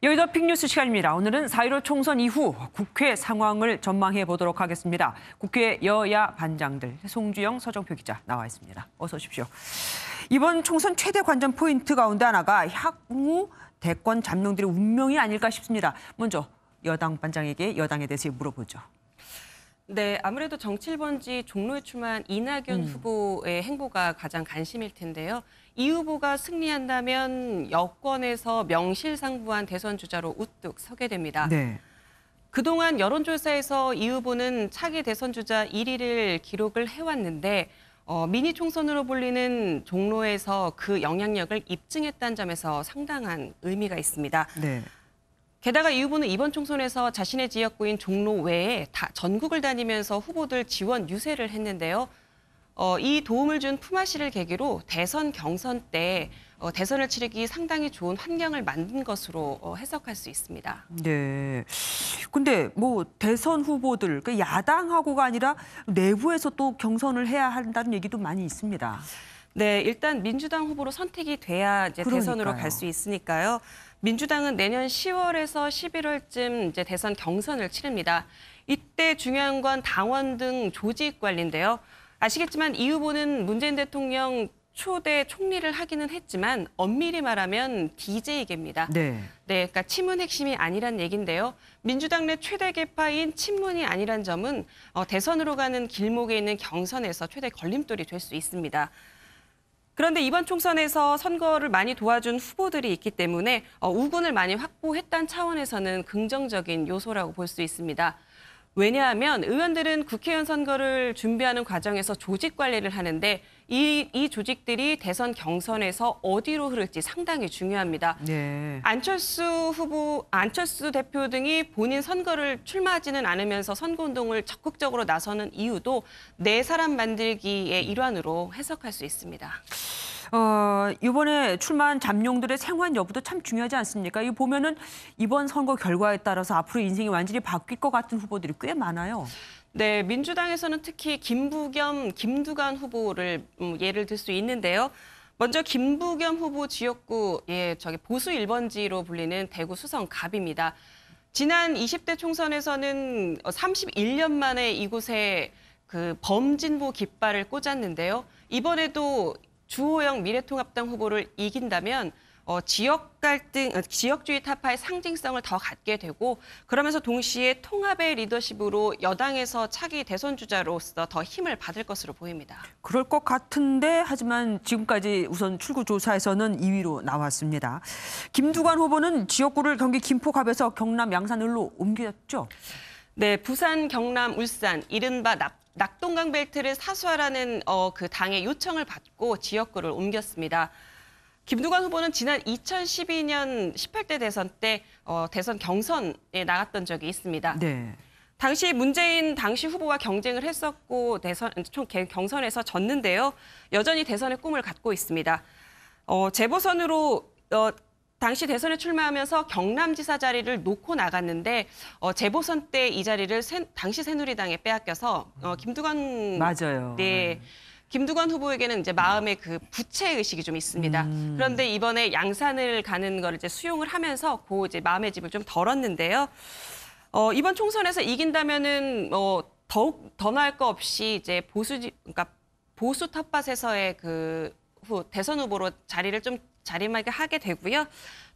여의도 빅뉴스 시간입니다. 오늘은 4.15 총선 이후 국회 상황을 전망해 보도록 하겠습니다. 국회 여야 반장들 송주영, 서정표 기자 나와 있습니다. 어서 오십시오. 이번 총선 최대 관전 포인트 가운데 하나가 향후 대권 잠룡들의 운명이 아닐까 싶습니다. 먼저 여당 반장에게 여당에 대해서 물어보죠. 네, 아무래도 정치 1번지 종로에 출마한 이낙연 후보의 행보가 가장 관심일 텐데요. 이 후보가 승리한다면 여권에서 명실상부한 대선 주자로 우뚝 서게 됩니다. 네. 그동안 여론조사에서 이 후보는 차기 대선 주자 1위를 기록을 해왔는데 미니 총선으로 불리는 종로에서 그 영향력을 입증했다는 점에서 상당한 의미가 있습니다. 네. 게다가 이 후보는 이번 총선에서 자신의 지역구인 종로 외에 전국을 다니면서 후보들 지원 유세를 했는데요. 이 도움을 준 품앗이를 계기로 대선 경선 때 대선을 치르기 상당히 좋은 환경을 만든 것으로 해석할 수 있습니다. 네. 근데 뭐 대선 후보들, 그 야당하고가 아니라 내부에서 또 경선을 해야 한다는 얘기도 많이 있습니다. 네, 일단 민주당 후보로 선택이 돼야 이제 대선으로 그러니까요. 갈 수 있으니까요. 민주당은 내년 10월에서 11월쯤 이제 대선 경선을 치릅니다. 이때 중요한 건 당원 등 조직 관리인데요. 아시겠지만 이 후보는 문재인 대통령 초대 총리를 하기는 했지만 엄밀히 말하면 DJ계입니다. 네. 네, 그러니까 친문 핵심이 아니란 얘긴데요. 민주당 내 최대 계파인 친문이 아니란 점은 대선으로 가는 길목에 있는 경선에서 최대 걸림돌이 될 수 있습니다. 그런데 이번 총선에서 선거를 많이 도와준 후보들이 있기 때문에 우군을 많이 확보했다는 차원에서는 긍정적인 요소라고 볼 수 있습니다. 왜냐하면 의원들은 국회의원 선거를 준비하는 과정에서 조직 관리를 하는데 이 조직들이 대선 경선에서 어디로 흐를지 상당히 중요합니다. 네. 안철수 대표 등이 본인 선거를 출마하지는 않으면서 선거운동을 적극적으로 나서는 이유도 내 사람 만들기의 일환으로 해석할 수 있습니다. 이번에 출마한 잠룡들의 생환 여부도 참 중요하지 않습니까? 이 보면은 이번 선거 결과에 따라서 앞으로 인생이 완전히 바뀔 것 같은 후보들이 꽤 많아요. 네, 민주당에서는 특히 김부겸, 김두관 후보를 예를 들 수 있는데요. 먼저 김부겸 후보 지역구 보수 1번지로 불리는 대구 수성 갑입니다. 지난 20대 총선에서는 31년 만에 이곳에 그 범진보 깃발을 꽂았는데요. 이번에도 주호영 미래통합당 후보를 이긴다면 지역 갈등, 지역주의 타파의 상징성을 더 갖게 되고 그러면서 동시에 통합의 리더십으로 여당에서 차기 대선 주자로서 더 힘을 받을 것으로 보입니다. 그럴 것 같은데 하지만 지금까지 우선 출구조사에서는 2위로 나왔습니다. 김두관 후보는 지역구를 경기 김포갑에서 경남 양산을로 옮겼죠? 네, 부산, 경남, 울산, 이른바 낙동강 벨트를 사수하라는 그 당의 요청을 받고 지역구를 옮겼습니다. 김두관 후보는 지난 2012년 18대 대선 때 대선 경선에 나갔던 적이 있습니다. 네. 당시 문재인 당시 후보와 경쟁을 했었고 경선에서 졌는데요. 여전히 대선의 꿈을 갖고 있습니다. 재보선으로 당시 대선에 출마하면서 경남지사 자리를 놓고 나갔는데 재보선 때 이 자리를 당시 새누리당에 빼앗겨서 김두관 맞아요. 네. 김두관 후보에게는 이제 마음의 그 부채 의식이 좀 있습니다. 그런데 이번에 양산을 가는 걸 이제 수용을 하면서 이제 마음의 짐을 좀 덜었는데요. 이번 총선에서 이긴다면은 더욱 더 나을 거 없이 이제 그러니까 보수 텃밭에서의 그 대선 후보로 자리를 좀 자리매김하게 되고요.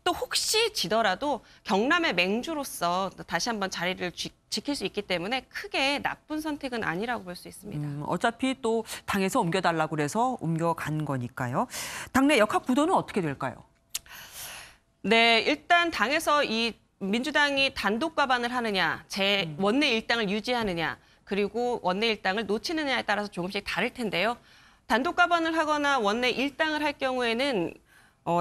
또 혹시 지더라도 경남의 맹주로서 다시 한번 자리를 지킬 수 있기 때문에 크게 나쁜 선택은 아니라고 볼 수 있습니다. 어차피 또 당에서 옮겨달라고 그래서 옮겨간 거니까요. 당내 역학 구도는 어떻게 될까요? 네, 일단 당에서 이 민주당이 단독 과반을 하느냐, 원내 일당을 유지하느냐, 그리고 원내 일당을 놓치느냐에 따라서 조금씩 다를 텐데요. 단독 과반을 하거나 원내 일당을 할 경우에는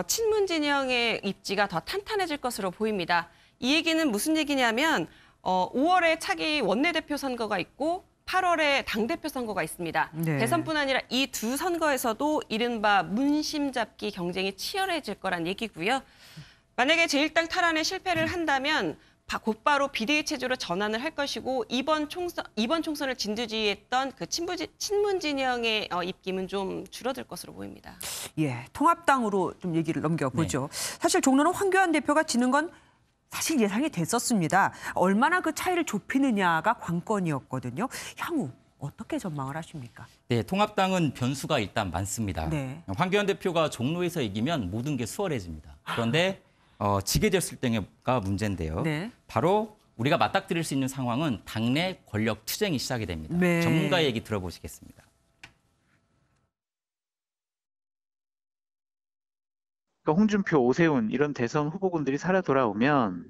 친문 진영의 입지가 더 탄탄해질 것으로 보입니다. 이 얘기는 무슨 얘기냐면 5월에 차기 원내대표 선거가 있고 8월에 당대표 선거가 있습니다. 네. 대선뿐 아니라 이 두 선거에서도 이른바 문심 잡기 경쟁이 치열해질 거란 얘기고요. 만약에 제1당 탈환에 실패를 한다면 곧바로 비대위 체제로 전환을 할 것이고 이번 총선을 진두지휘했던 그 친문 진영의 입김은 좀 줄어들 것으로 보입니다. 예, 통합당으로 좀 얘기를 넘겨보죠. 네. 사실 종로는 황교안 대표가 지는 건 사실 예상이 됐었습니다. 얼마나 그 차이를 좁히느냐가 관건이었거든요. 향후 어떻게 전망을 하십니까? 네, 통합당은 변수가 일단 많습니다. 네. 황교안 대표가 종로에서 이기면 모든 게 수월해집니다. 그런데 지게 됐을 때가 문제인데요. 네. 바로 우리가 맞닥뜨릴 수 있는 상황은 당내 권력 투쟁이 시작이 됩니다. 네. 전문가 얘기 들어보시겠습니다. 그러니까 홍준표, 오세훈 이런 대선 후보군들이 살아 돌아오면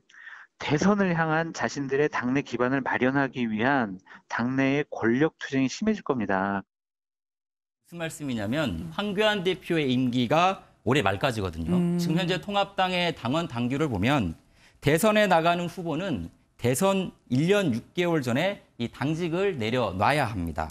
대선을 향한 자신들의 당내 기반을 마련하기 위한 당내의 권력 투쟁이 심해질 겁니다. 무슨 말씀이냐면 황교안 대표의 임기가 올해 말까지거든요. 지금 현재 통합당의 당원 당규를 보면 대선에 나가는 후보는 대선 1년 6개월 전에 이 당직을 내려놔야 합니다.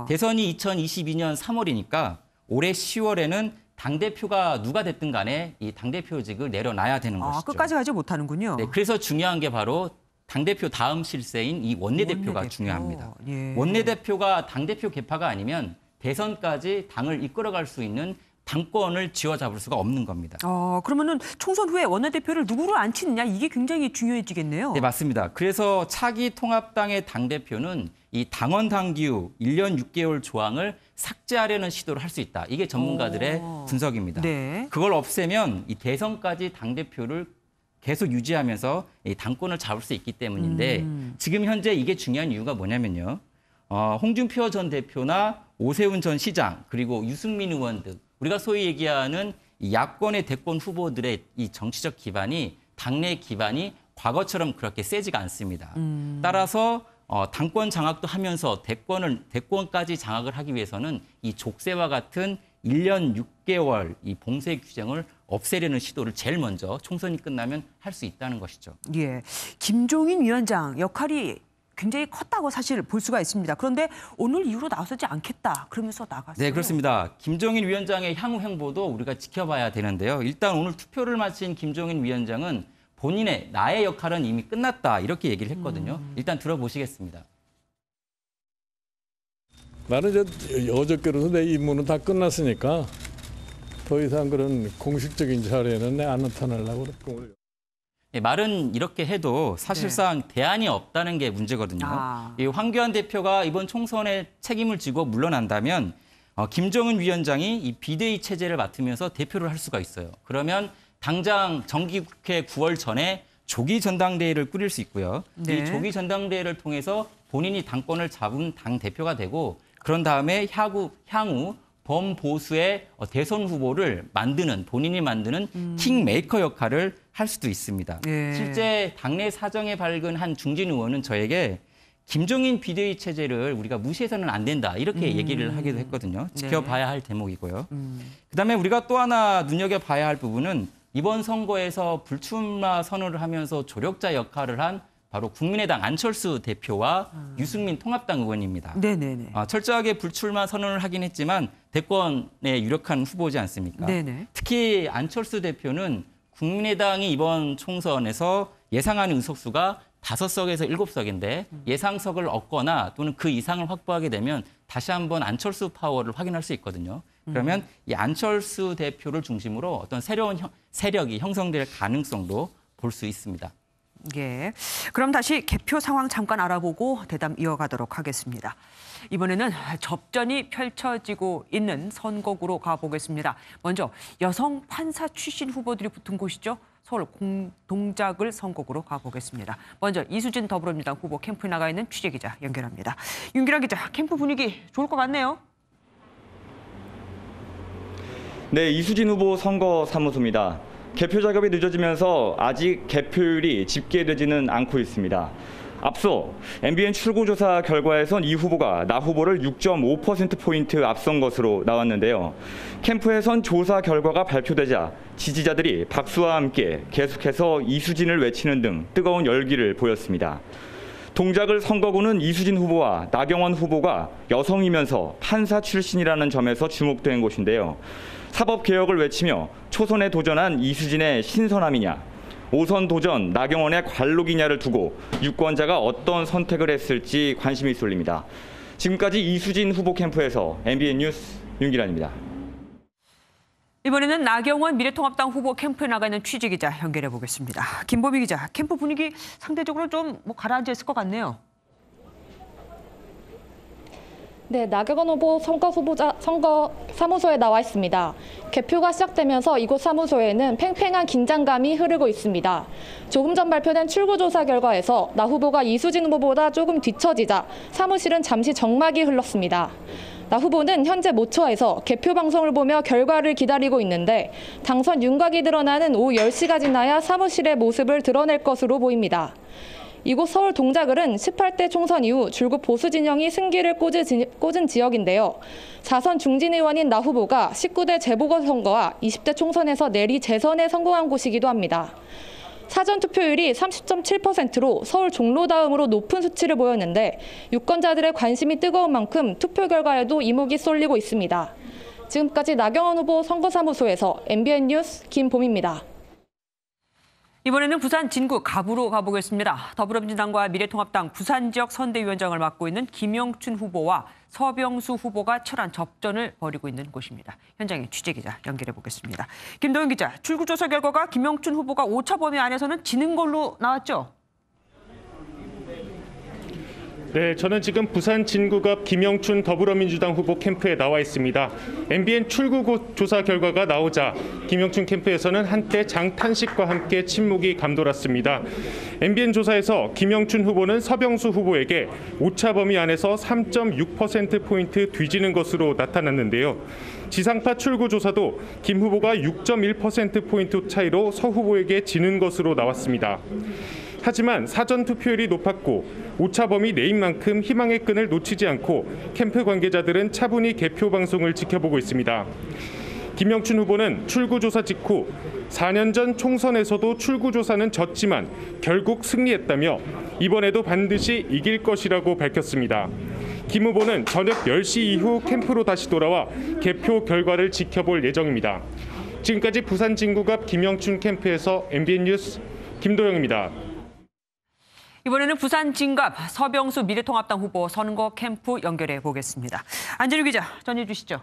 대선이 2022년 3월이니까 올해 10월에는 당대표가 누가 됐든 간에 이 당대표직을 내려놔야 되는 것이죠. 끝까지 가지 못하는군요. 네, 그래서 중요한 게 바로 당대표 다음 실세인 이 원내대표가 중요합니다. 예. 원내대표가 당대표 계파가 아니면 대선까지 당을 이끌어갈 수 있는 당권을 쥐어잡을 수가 없는 겁니다. 그러면은 총선 후에 원내대표를 누구를 앉히느냐 이게 굉장히 중요해지겠네요. 네, 맞습니다. 그래서 차기 통합당의 당대표는 이 당원 당규 1년 6개월 조항을 삭제하려는 시도를 할 수 있다. 이게 전문가들의 분석입니다. 네. 그걸 없애면 이 대선까지 당대표를 계속 유지하면서 이 당권을 잡을 수 있기 때문인데 지금 현재 이게 중요한 이유가 뭐냐면요. 홍준표 전 대표나 오세훈 전 시장 그리고 유승민 의원 등 우리가 소위 얘기하는 이 야권의 대권 후보들의 이 정치적 기반이 당내 기반이 과거처럼 그렇게 세지가 않습니다. 따라서 당권 장악도 하면서 대권까지 장악을 하기 위해서는 이 족쇄와 같은 1년 6개월 이 봉쇄 규정을 없애려는 시도를 제일 먼저 총선이 끝나면 할 수 있다는 것이죠. 예, 김종인 위원장 역할이 굉장히 컸다고 사실 볼 수가 있습니다. 그런데 오늘 이후로 나서지 않겠다 그러면서 나갔어요. 네, 그렇습니다. 김종인 위원장의 향후 행보도 우리가 지켜봐야 되는데요. 일단 오늘 투표를 마친 김종인 위원장은 본인의 나의 역할은 이미 끝났다 이렇게 얘기를 했거든요. 일단 들어보시겠습니다. 나는 이제 어저께로서 내 임무는 다 끝났으니까 더 이상 그런 공식적인 자리에는 내 안 나타나려고 그랬고. 네, 말은 이렇게 해도 사실상 대안이 없다는 게 문제거든요. 이 황교안 대표가 이번 총선에 책임을 지고 물러난다면 김종인 위원장이 이 비대위 체제를 맡으면서 대표를 할 수가 있어요. 그러면 당장 정기국회 9월 전에 조기 전당대회를 꾸릴 수 있고요. 네. 이 조기 전당대회를 통해서 본인이 당권을 잡은 당 대표가 되고 그런 다음에 향후 범보수의 대선 후보를 본인이 만드는 킹메이커 역할을 할 수도 있습니다. 예. 실제 당내 사정에 밝은 한 중진 의원은 저에게 김종인 비대위 체제를 우리가 무시해서는 안 된다 이렇게 얘기를 하기도 했거든요. 지켜봐야 할 대목이고요. 그다음에 우리가 또 하나 눈여겨봐야 할 부분은 이번 선거에서 불출마 선언을 하면서 조력자 역할을 한 바로 국민의당 안철수 대표와 유승민 통합당 의원입니다. 네네네. 철저하게 불출마 선언을 하긴 했지만 대권에 유력한 후보지 않습니까? 네네. 특히 안철수 대표는 국민의당이 이번 총선에서 예상하는 의석수가 5석에서 7석인데 예상석을 얻거나 또는 그 이상을 확보하게 되면 다시 한번 안철수 파워를 확인할 수 있거든요. 그러면 이 안철수 대표를 중심으로 어떤 새로운 세력이 형성될 가능성도 볼 수 있습니다. 예. 그럼 다시 개표 상황 잠깐 알아보고 대담 이어가도록 하겠습니다. 이번에는 접전이 펼쳐지고 있는 선거구로 가보겠습니다. 먼저 여성 판사 출신 후보들이 붙은 곳이죠. 서울 동작을 선거구로 가보겠습니다. 먼저 이수진 더불어민주당 후보 캠프에 나가 있는 취재기자 연결합니다. 윤기라 기자, 캠프 분위기 좋을 것 같네요. 네, 이수진 후보 선거사무소입니다. 개표 작업이 늦어지면서 아직 개표율이 집계되지는 않고 있습니다. 앞서 MBN 출구조사 결과에선 이 후보가 나 후보를 6.5%포인트 앞선 것으로 나왔는데요. 캠프에선 조사 결과가 발표되자 지지자들이 박수와 함께 계속해서 이수진을 외치는 등 뜨거운 열기를 보였습니다. 동작을 선거구는 이수진 후보와 나경원 후보가 여성이면서 판사 출신이라는 점에서 주목된 곳인데요. 사법개혁을 외치며 초선에 도전한 이수진의 신선함이냐, 5선 도전 나경원의 관록이냐를 두고 유권자가 어떤 선택을 했을지 관심이 쏠립니다. 지금까지 이수진 후보 캠프에서 MBN 뉴스 윤기란입니다. 이번에는 나경원 미래통합당 후보 캠프에 나가 있는 취재기자 연결해 보겠습니다. 김보미 기자, 캠프 분위기 상대적으로 좀 가라앉아 있을 것 같네요. 네, 나경원 후보 선거 사무소에 나와 있습니다. 개표가 시작되면서 이곳 사무소에는 팽팽한 긴장감이 흐르고 있습니다. 조금 전 발표된 출구조사 결과에서 나 후보가 이수진 후보보다 조금 뒤처지자 사무실은 잠시 정막이 흘렀습니다. 나 후보는 현재 모처에서 개표 방송을 보며 결과를 기다리고 있는데 당선 윤곽이 드러나는 오후 10시가 지나야 사무실의 모습을 드러낼 것으로 보입니다. 이곳 서울 동작을은 18대 총선 이후 줄곧 보수 진영이 승기를 꽂은 지역인데요. 4선 중진 의원인 나 후보가 19대 재보궐선거와 20대 총선에서 내리 재선에 성공한 곳이기도 합니다. 사전 투표율이 30.7%로 서울 종로 다음으로 높은 수치를 보였는데 유권자들의 관심이 뜨거운 만큼 투표 결과에도 이목이 쏠리고 있습니다. 지금까지 나경원 후보 선거사무소에서 MBN 뉴스 김봄입니다. 이번에는 부산 진구 갑으로 가보겠습니다. 더불어민주당과 미래통합당 부산 지역 선대위원장을 맡고 있는 김영춘 후보와 서병수 후보가 철한 접전을 벌이고 있는 곳입니다. 현장에 취재기자 연결해 보겠습니다. 김도영 기자, 출구조사 결과가 김영춘 후보가 오차 범위 안에서는 지는 걸로 나왔죠? 네, 저는 지금 부산 진구갑 김영춘 더불어민주당 후보 캠프에 나와 있습니다. MBN 출구조사 결과가 나오자 김영춘 캠프에서는 한때 장탄식과 함께 침묵이 감돌았습니다. MBN 조사에서 김영춘 후보는 서병수 후보에게 오차 범위 안에서 3.6%포인트 뒤지는 것으로 나타났는데요. 지상파 출구조사도 김 후보가 6.1%포인트 차이로 서 후보에게 지는 것으로 나왔습니다. 하지만 사전 투표율이 높았고 오차 범위 내인 만큼 희망의 끈을 놓치지 않고 캠프 관계자들은 차분히 개표 방송을 지켜보고 있습니다. 김영춘 후보는 출구조사 직후 4년 전 총선에서도 출구조사는 졌지만 결국 승리했다며 이번에도 반드시 이길 것이라고 밝혔습니다. 김 후보는 저녁 10시 이후 캠프로 다시 돌아와 개표 결과를 지켜볼 예정입니다. 지금까지 부산 진구갑 김영춘 캠프에서 MBN 뉴스 김도영입니다. 이번에는 부산 진갑 서병수 미래통합당 후보 선거 캠프 연결해 보겠습니다. 안진우 기자 전해 주시죠.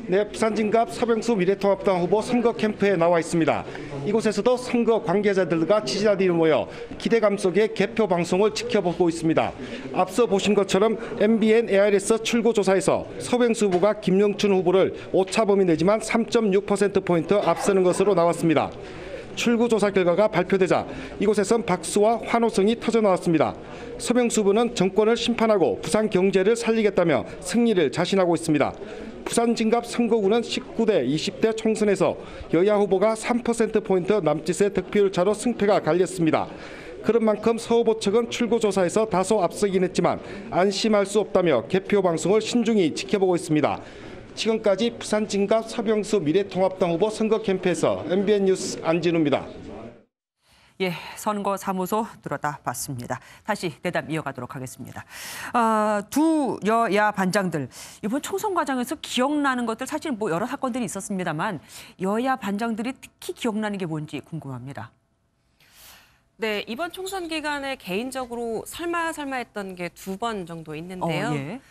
네, 부산 진갑 서병수 미래통합당 후보 선거 캠프에 나와 있습니다. 이곳에서도 선거 관계자들과 지지자들이 모여 기대감 속에 개표 방송을 지켜보고 있습니다. 앞서 보신 것처럼 MBN ARS 출구조사에서 서병수 후보가 김영춘 후보를 오차 범위 내지만 3.6%포인트 앞서는 것으로 나왔습니다. 출구조사 결과가 발표되자 이곳에선 박수와 환호성이 터져나왔습니다. 서병수 후보는 정권을 심판하고 부산 경제를 살리겠다며 승리를 자신하고 있습니다. 부산 진갑 선거구는 19대, 20대 총선에서 여야 후보가 3%포인트 남짓의 득표율 차로 승패가 갈렸습니다. 그런 만큼 서 후보 측은 출구조사에서 다소 앞서긴 했지만 안심할 수 없다며 개표 방송을 신중히 지켜보고 있습니다. 지금까지 부산 진갑 서병수 미래통합당 후보 선거 캠프에서 MBN 뉴스 안진우입니다. 예, 선거 사무소 들어다 봤습니다. 다시 대담 이어가도록 하겠습니다. 두 여야 반장들 이번 총선 과정에서 기억나는 것들 사실 여러 사건들이 있었습니다만 여야 반장들이 특히 기억나는 게 뭔지 궁금합니다. 네, 이번 총선 기간에 개인적으로 설마 했던 게 2번 정도 있는데요. 예.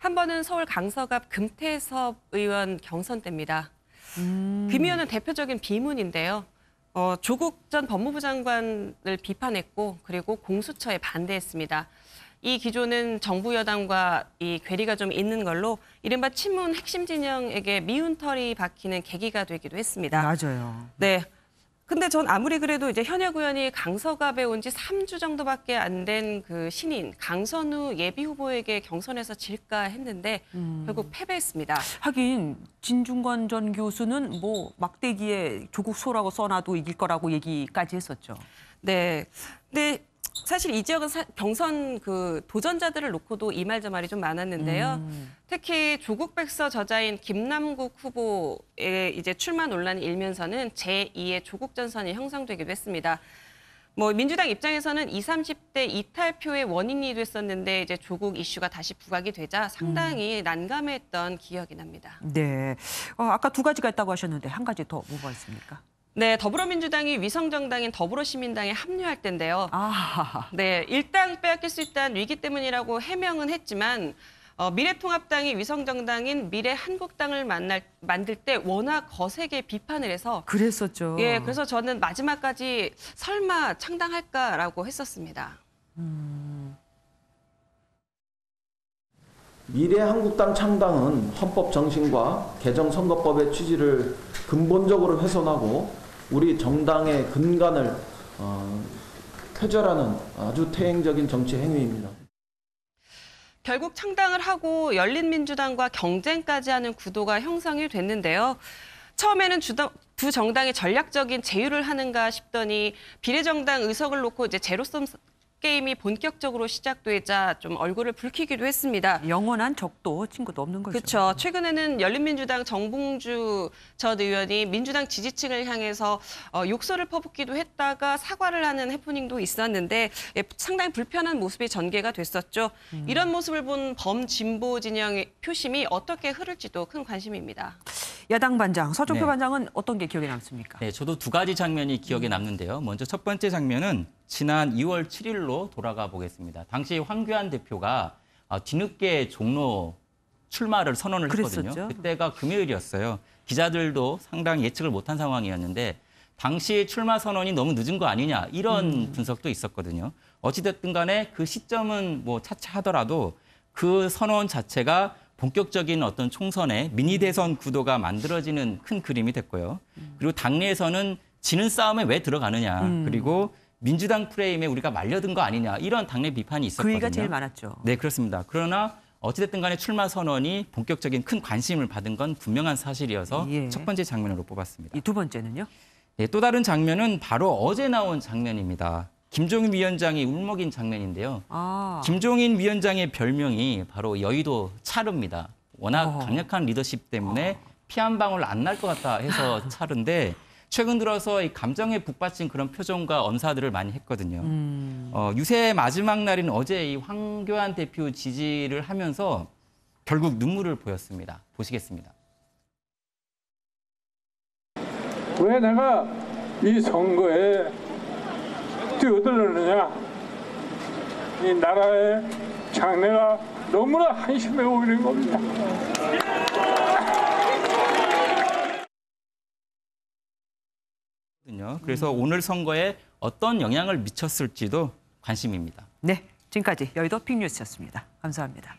한 번은 서울 강서갑 금태섭 의원 경선 때입니다. 김 의원은 대표적인 비문인데요. 조국 전 법무부 장관을 비판했고 그리고 공수처에 반대했습니다. 이 기조는 정부 여당과 이 괴리가 좀 있는 걸로 이른바 친문 핵심 진영에게 미운털이 박히는 계기가 되기도 했습니다. 맞아요. 네. 근데 전 아무리 그래도 이제 현역 의원이 강서갑에 온 지 3주 정도밖에 안 된 그 신인 강선우 예비 후보에게 경선에서 질까 했는데 결국 패배했습니다. 하긴 진중권 전 교수는 막대기에 조국 소라고 써놔도 이길 거라고 얘기까지 했었죠. 네. 근데 사실 이 지역은 경선 그 도전자들을 놓고도 이 말 저 말이 좀 많았는데요. 특히 조국 백서 저자인 김남국 후보의 이제 출마 논란이 일면서는 제2의 조국 전선이 형성되기도 했습니다. 민주당 입장에서는 20, 30대 이탈표의 원인이 됐었는데 이제 조국 이슈가 다시 부각이 되자 상당히 난감했던 기억이 납니다. 네. 아까 2가지가 있다고 하셨는데 한 가지 더 뭐가 있습니까? 네, 더불어민주당이 위성정당인 더불어시민당에 합류할 때인데요. 네, 일당 빼앗길 수 있다는 위기 때문이라고 해명은 했지만 미래통합당이 위성정당인 미래한국당을 만들 때 워낙 거세게 비판을 해서 그랬었죠. 예, 그래서 저는 마지막까지 설마 창당할까라고 했었습니다. 미래한국당 창당은 헌법 정신과 개정선거법의 취지를 근본적으로 훼손하고 우리 정당의 근간을 훼절하는 아주 퇴행적인 정치 행위입니다. 결국 창당을 하고 열린민주당과 경쟁까지 하는 구도가 형성이 됐는데요. 처음에는 두 정당이 전략적인 제휴를 하는가 싶더니 비례정당 의석을 놓고 이제 제로섬 게임이 본격적으로 시작되자 좀 얼굴을 붉히기도 했습니다. 영원한 적도 친구도 없는 거죠. 그렇죠. 최근에는 열린민주당 정봉주 전 의원이 민주당 지지층을 향해서 욕설을 퍼붓기도 했다가 사과를 하는 해프닝도 있었는데 상당히 불편한 모습이 전개가 됐었죠. 이런 모습을 본 범진보 진영의 표심이 어떻게 흐를지도 큰 관심입니다. 야당 반장, 서정표 네. 반장은 어떤 게 기억에 남습니까? 네, 저도 두 가지 장면이 기억에 남는데요. 먼저 첫 번째 장면은 지난 2월 7일로 돌아가 보겠습니다. 당시 황교안 대표가 뒤늦게 종로 출마를 선언을 했거든요. 그랬었죠. 그때가 금요일이었어요. 기자들도 상당히 예측을 못한 상황이었는데 당시 출마 선언이 너무 늦은 거 아니냐 이런 분석도 있었거든요. 어찌됐든 간에 그 시점은 뭐 차치하더라도 그 선언 자체가 본격적인 어떤 총선의 미니 대선 구도가 만들어지는 큰 그림이 됐고요. 그리고 당내에서는 지는 싸움에 왜 들어가느냐. 그리고 민주당 프레임에 우리가 말려든 거 아니냐. 이런 당내 비판이 있었거든요. 그의가 제일 많았죠. 네, 그렇습니다. 그러나 어찌됐든 간에 출마 선언이 본격적인 큰 관심을 받은 건 분명한 사실이어서 예. 첫 번째 장면으로 뽑았습니다. 이 두 번째는요? 네, 또 다른 장면은 바로 어제 나온 장면입니다. 김종인 위원장이 울먹인 장면인데요. 김종인 위원장의 별명이 바로 여의도 차르입니다. 워낙 강력한 리더십 때문에 피 한 방울 안 날 것 같다 해서 차르인데 최근 들어서 이 감정에 북받친 그런 표정과 언사들을 많이 했거든요. 유세 마지막 날인 어제 이 황교안 대표 지지를 하면서 결국 눈물을 보였습니다. 보시겠습니다. 왜 내가 이 선거에 뛰어들었느냐? 이 나라의 장래가 너무나 한심해 보이는 겁니다. 그래서 오늘 선거에 어떤 영향을 미쳤을지도 관심입니다. 네, 지금까지 여의도 빅뉴스였습니다. 감사합니다.